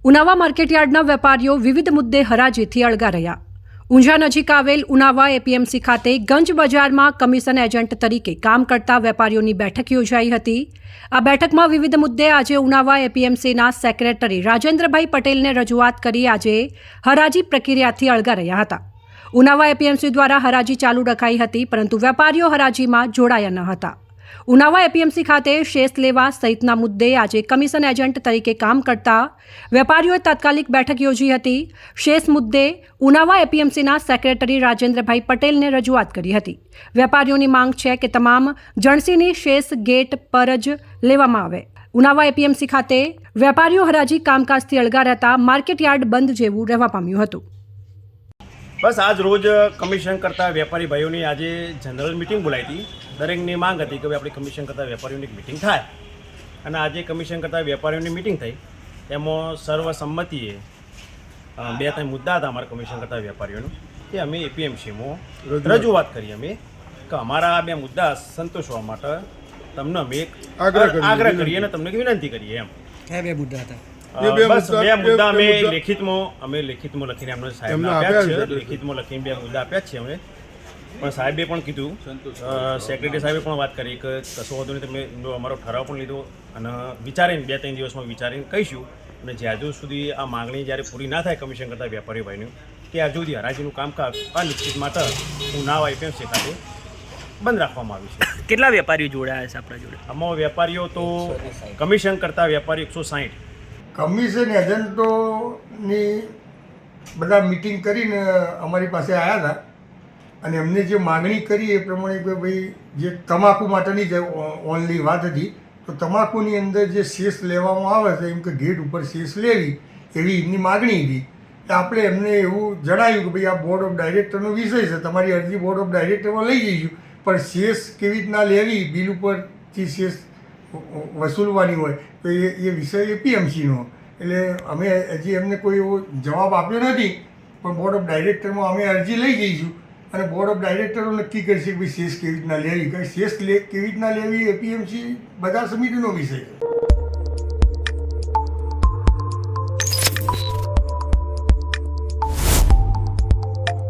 ઉનાવા માર્કેટયાર્ડના વેપારીઓ વિવિધ મુદ્દે હરાજીથી અળગા રહ્યા। ઊંઝા નજીક આવેલ ઉનાવા એપીએમસી ખાતે ગંજ બજારમાં કમિશન એજન્ટ તરીકે કામ કરતા વેપારીઓની બેઠક યોજાઈ હતી। આ બેઠકમાં વિવિધ મુદ્દે આજે ઉનાવા એપીએમસીના સેક્રેટરી રાજેન્દ્રભાઈ પટેલને રજૂઆત કરી આજે હરાજી પ્રક્રિયાથી અળગા રહ્યા હતા। ઉનાવા એપીએમસી દ્વારા હરાજી ચાલુ રખાઈ હતી, પરંતુ વેપારીઓ હરાજીમાં જોડાયા ન હતા। ઉનાવા એપીએમસી ખાતે શેષ લેવા સહિતના મુદ્દે આજે કમિશન એજન્ટ તરીકે કામ કરતા વેપારીઓએ તાત્કાલિક બેઠક યોજી હતી। શેષ મુદ્દે ઉનાવા એપીએમસીના સેક્રેટરી રાજેન્દ્રભાઈ પટેલને રજૂઆત કરી હતી। વેપારીઓની માંગ છે કે તમામ જણસીની શેષ ગેટ પર જ લેવામાં આવે। ઉનાવા એપીએમસી ખાતે વેપારીઓ હરાજી કામકાજથી અળગા રહેતા માર્કેટયાર્ડ બંધ જેવું રહેવા પામ્યું હતું। બસ આજ રોજ કમિશન કરતા વેપારી ભાઈઓની આજે જનરલ મિટિંગ બોલાવી હતી। દરેકની માંગ હતી કે આપણી કમિશન કરતા વેપારીઓની મિટિંગ થાય, અને આજે કમિશન કરતા વેપારીઓની મિટિંગ થઈ। એમાં સર્વસંમતિએ 2-3 મુદ્દા હતા અમારા કમિશન કરતા વેપારીઓનું, કે અમે એપીએમસીમાં રજૂઆત કરી અમે કે અમારા આ 2 મુદ્દા સંતોષવા માટે તમને અમે એક આગ્રહ કરીએ અને તમને વિનંતી કરીએ એમ। કયા 2 મુદ્દા હતા? બસ 2 મુદ્દા અમે લેખિતમાં લખીને અમને સાહેબને આપ્યા છે। લેખિતમાં લખીને 2 મુદ્દા આપ્યા છે અમે, પણ સાહેબે પણ કીધું, સેક્રેટરી સાહેબે પણ વાત કરી કે કશો વાંધો નહીં, તમે અમારો ઠરાવ પણ લીધો અને વિચારીને 2-3 દિવસમાં વિચારીને કહીશું, અને જ્યાં હજુ સુધી આ માગણી જ્યારે પૂરી ના થાય કમિશન કરતા વેપારી ભાઈનું, ત્યાં હજુ સુધી હરાજીનું કામકાજ અનિશ્ચિત માટે ઉનાવા એપીએમસી ખાતે બંધ રાખવામાં આવ્યું છે। કેટલા વેપારીઓ જોડાયા છે આપણા જોડે? આમાં વેપારીઓ તો કમિશન કરતા વેપારી 160। કમિશન એજન્ટોની બધા મિટિંગ કરીને અમારી પાસે આવ્યા હતા, અને એમને જે માગણી કરી એ પ્રમાણે કે ભાઈ જે તમાકુ માટેની જ ઓનલી વાત હતી, તો તમાકુની અંદર જે શેષ લેવામાં આવે છે એમ કે ગેટ ઉપર શેષ લેવી એવી એમની માગણી હતી। આપણે એમને એવું જણાવ્યું કે ભાઈ આ બોર્ડ ઓફ ડાયરેક્ટરનો વિષય છે, તમારી અરજી બોર્ડ ઓફ ડાયરેક્ટરમાં લઈ જઈશું, પણ શેષ કેવી રીતના લેવી, બિલ ઉપરથી શેષ વસૂલવાની હોય તો એ વિષય એપીએમસીનો, એટલે અમે હજી એમને કોઈ એવો જવાબ આપ્યો નથી, પણ બોર્ડ ઓફ ડાયરેક્ટરમાં અમે અરજી લઈ જઈશું અને બોર્ડ ઓફ ડાયરેક્ટરો નક્કી કરશે કે ભાઈ શેષ કેવી રીતના લેવી, કે શેષ કેવી રીતના લેવી એપીએમસી બધા સમિતિનો વિષય છે।